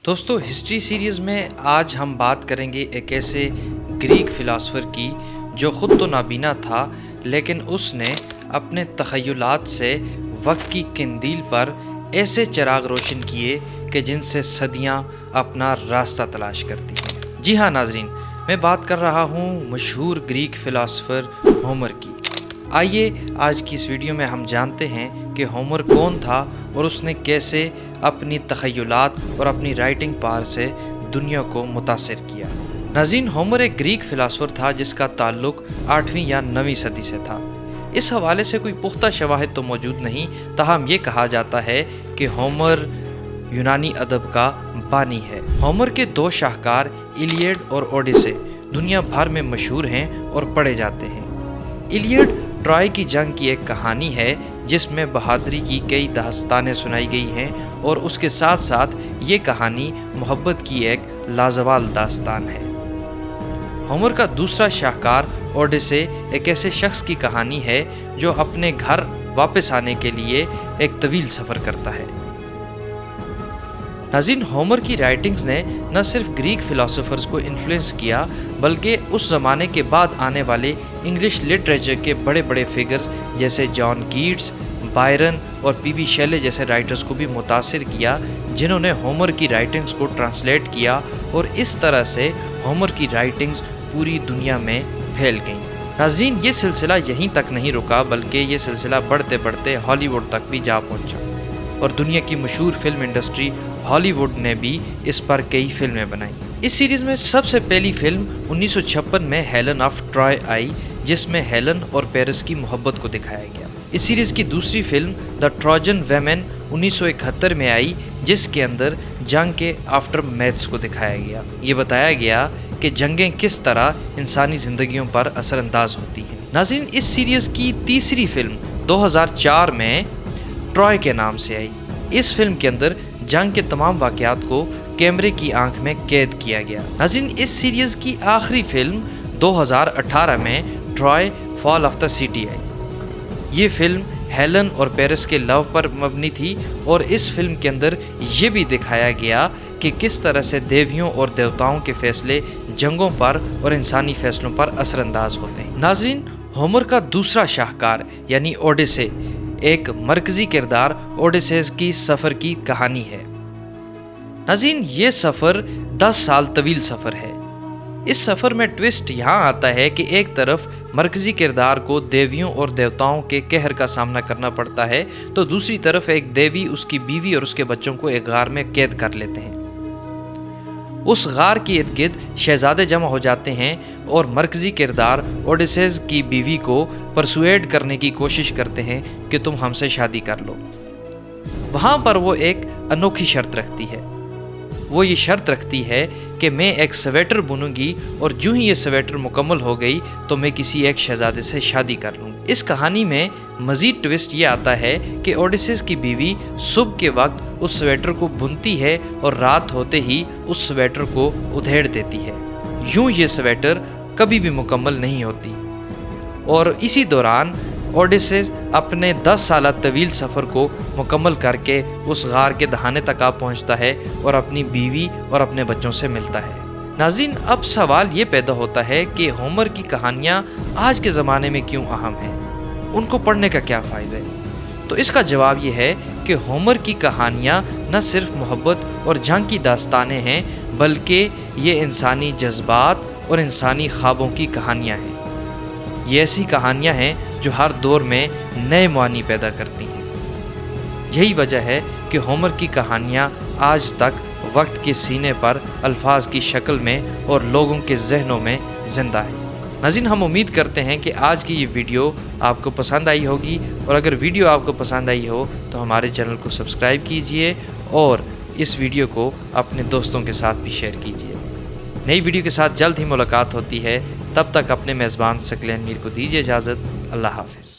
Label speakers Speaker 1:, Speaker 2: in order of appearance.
Speaker 1: دوستو history series میں آج ہم بات کریں گے ایک ایسے گریک فلاسفر کی جو خود تو نابینا تھا لیکن اس نے اپنے تخیلات سے وقت کی قندیل پر ایسے چراغ روشن کیے کہ جن سے صدیاں اپنا راستہ تلاش کرتی ہیں۔ جی ہاں ناظرین، میں بات کر رہا ہوں مشہور گریک فلاسفر ہومر کی۔ آئیے آج کی اس ویڈیو میں ہم جانتے ہیں کہ ہومر کون تھا اور اس نے کیسے اپنی تخیلات اور اپنی رائٹنگ پاور سے دنیا کو متاثر کیا۔ ناظرین، ہومر ایک گریک فلاسفر تھا جس کا تعلق 8ویں یا 9ویں صدی سے تھا۔ اس حوالے سے کوئی پختہ شواہد تو موجود نہیں، تاہم یہ کہا جاتا ہے کہ ہومر یونانی ادب کا بانی ہے۔ ہومر کے دو شاہکار ایلیڈ اور اوڈیسے دنیا بھر میں مشہور ہیں اور پڑھے جاتے ہیں۔ ایلیڈ ٹرائے کی جنگ کی ایک کہانی ہے جس میں بہادری کی کئی داستانیں سنائی گئی ہیں، اور اس کے ساتھ ساتھ یہ کہانی محبت کی ایک لازوال داستان ہے۔ ہومر کا دوسرا شاہکار اوڈیسے ایک ایسے شخص کی کہانی ہے جو اپنے گھر واپس آنے کے لیے ایک طویل سفر کرتا ہے۔ ناظرین، ہومر کی رائٹنگز نے نہ صرف گریک فلاسفرز کو انفلوئنس کیا بلکہ اس زمانے کے بعد آنے والے انگلش لٹریچر کے بڑے بڑے فگرز جیسے جان کیٹس، بائرن اور پی بی شیلے جیسے رائٹرز کو بھی متاثر کیا، جنہوں نے ہومر کی رائٹنگز کو ٹرانسلیٹ کیا، اور اس طرح سے ہومر کی رائٹنگز پوری دنیا میں پھیل گئیں۔ ناظرین، یہ سلسلہ یہیں تک نہیں رکا بلکہ یہ سلسلہ بڑھتے بڑھتے ہالی ووڈ تک بھی جا پہنچا، اور دنیا کی مشہور فلم انڈسٹری ہالی ووڈ نے بھی اس پر کئی فلمیں بنائیں۔ اس سیریز میں سب سے پہلی فلم 1956 میں ہیلن آف ٹرائے آئی، جس میں ہیلن اور پیرس کی محبت کو دکھایا گیا۔ اس سیریز کی دوسری فلم دا ٹروجن ویمن 1971 میں آئی، جس کے اندر جنگ کے آفٹر میتھس کو دکھایا گیا۔ یہ بتایا گیا کہ جنگیں کس طرح انسانی زندگیوں پر اثر انداز ہوتی ہیں۔ ناظرین، اس سیریز کی تیسری فلم 2004 میں ٹرائے کے نام سے آئی۔ اس فلم کے اندر جنگ کے تمام واقعات کو کیمرے کی آنکھ میں قید کیا گیا۔ ناظرین، اس سیریز کی آخری فلم 2018 میں try fall of the city I. یہ فلم ہیلن اور پیرس کے لو پر مبنی تھی، اور اس فلم کے اندر یہ بھی دکھایا گیا کہ کس طرح سے دیویوں اور دیوتاؤں کے فیصلے جنگوں پر اور انسانی فیصلوں پر اثر انداز ہوتے ہیں۔ ناظرین، ہومر کا دوسرا شاہکار یعنی اوڈیسے ایک مرکزی کردار اوڈیسیز کی سفر کی کہانی ہے۔ ناظرین، یہ سفر 10 سال طویل سفر ہے۔ اس سفر میں ٹوسٹ یہاں آتا ہے کہ ایک طرف مرکزی کردار کو دیویوں اور دیوتاؤں کے قہر کا سامنا کرنا پڑتا ہے، تو دوسری طرف ایک دیوی اس کی بیوی اور اس کے بچوں کو ایک غار میں قید کر لیتے ہیں۔ اس غار کے ارد گرد شہزادے جمع ہو جاتے ہیں، اور مرکزی کردار اوڈیسیز کی بیوی کو پرسویڈ کرنے کی کوشش کرتے ہیں کہ تم ہم سے شادی کر لو۔ وہاں پر وہ ایک انوکھی شرط رکھتی ہے۔ وہ یہ شرط رکھتی ہے کہ میں ایک سویٹر بنوں گی، اور جو ہی یہ سویٹر مکمل ہو گئی تو میں کسی ایک شہزادے سے شادی کر لوں گی۔ اس کہانی میں مزید ٹوسٹ یہ آتا ہے کہ اوڈیسیز کی بیوی صبح کے وقت اس سویٹر کو بنتی ہے اور رات ہوتے ہی اس سویٹر کو ادھیڑ دیتی ہے۔ یوں یہ سویٹر کبھی بھی مکمل نہیں ہوتی، اور اسی دوران اوڈیسیز اپنے 10 سالہ طویل سفر کو مکمل کر کے اس غار کے دہانے تک آ پہنچتا ہے اور اپنی بیوی اور اپنے بچوں سے ملتا ہے۔ ناظرین، اب سوال یہ پیدا ہوتا ہے کہ ہومر کی کہانیاں آج کے زمانے میں کیوں اہم ہیں؟ ان کو پڑھنے کا کیا فائدہ ہے؟ تو اس کا جواب یہ ہے کہ ہومر کی کہانیاں نہ صرف محبت اور جنگ کی داستانیں ہیں بلکہ یہ انسانی جذبات اور انسانی خوابوں کی کہانیاں ہیں۔ یہ ایسی کہانیاں ہیں جو ہر دور میں نئے معانی پیدا کرتی ہیں۔ یہی وجہ ہے کہ ہومر کی کہانیاں آج تک وقت کے سینے پر الفاظ کی شکل میں اور لوگوں کے ذہنوں میں زندہ ہیں۔ ناظرین، ہم امید کرتے ہیں کہ آج کی یہ ویڈیو آپ کو پسند آئی ہوگی، اور اگر ویڈیو آپ کو پسند آئی ہو تو ہمارے چینل کو سبسکرائب کیجئے اور اس ویڈیو کو اپنے دوستوں کے ساتھ بھی شیئر کیجئے۔ نئی ویڈیو کے ساتھ جلد ہی ملاقات ہوتی ہے، تب تک اپنے میزبان ثقلین میر کو دیجیے اجازت۔ اللہ حافظ۔